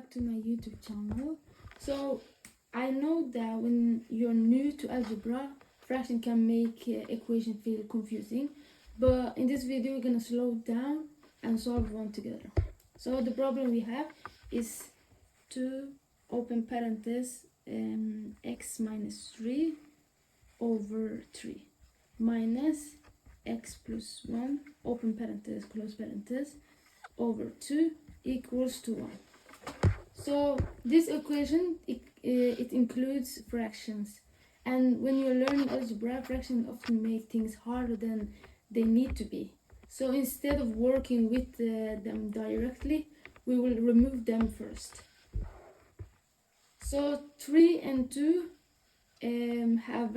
back to my YouTube channel. So I know that when you're new to algebra, fraction can make equation feel confusing, but in this video we're gonna slow down and solve one together. So the problem we have is 2 open parenthesis x minus 3 over 3 minus x plus 1 open parenthesis close parenthesis over 2 equals to 1. So this equation it includes fractions, and when you're learning algebra, fractions often make things harder than they need to be. So instead of working with them directly, we will remove them first. So 3 and 2 have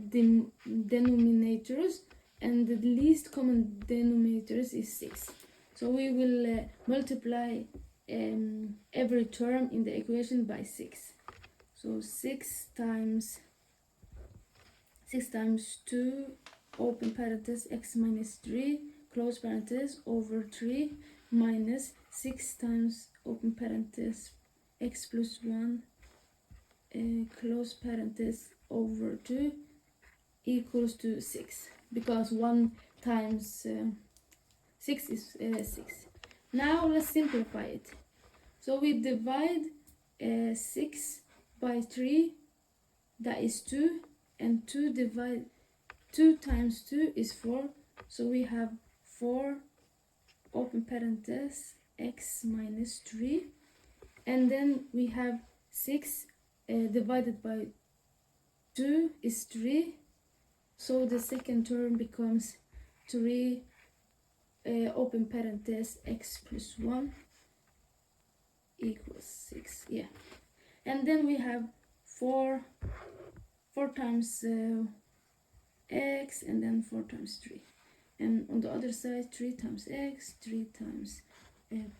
denominators, and the least common denominators is 6. So we will multiply every term in the equation by 6. So 6 times 2 open parenthesis x minus 3 close parenthesis over 3 minus 6 times open parenthesis x plus 1 close parenthesis over 2 equals to 6, because 1 times 6 is 6. Now let's simplify it. So we divide 6 by 3, that is 2, and 2 times 2 is 4. So we have 4 open parenthesis x minus 3, and then we have 6 divided by 2 is 3. So the second term becomes 3 open parenthesis x plus 1 equals 6. Yeah, and then we have 4 times x, and then 4 times 3, and on the other side 3 times x, 3 times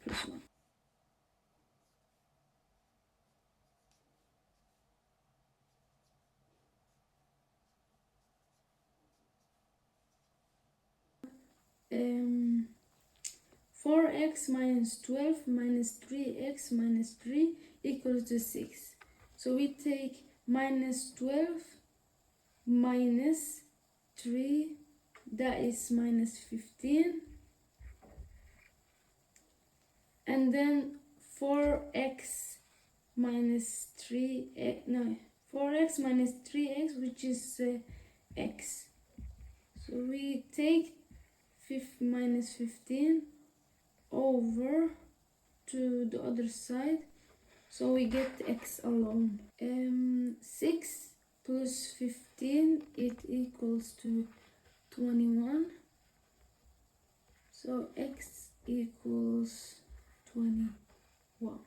plus 1. Um, 4x minus 12 minus 3x minus 3 equals to 6. So we take minus 12 minus 3, that is minus 15, and then 4x minus 3x, no, 4x minus 3x, which is x. So we take minus 15 over to the other side, so we get x alone. 6 plus 15, it equals to 21. So x equals 21.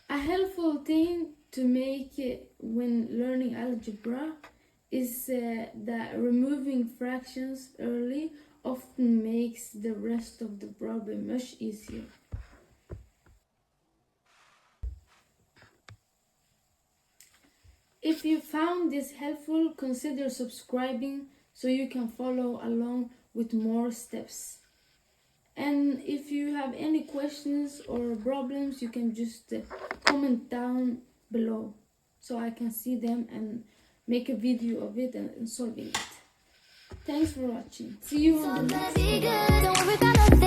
A helpful thing to make when learning algebra is that removing fractions early often makes the rest of the problem much easier. If you found this helpful, consider subscribing so you can follow along with more steps. And if you have any questions or problems, you can just comment down below so I can see them and make a video of it and solving it. Thanks for watching. See you on the next video.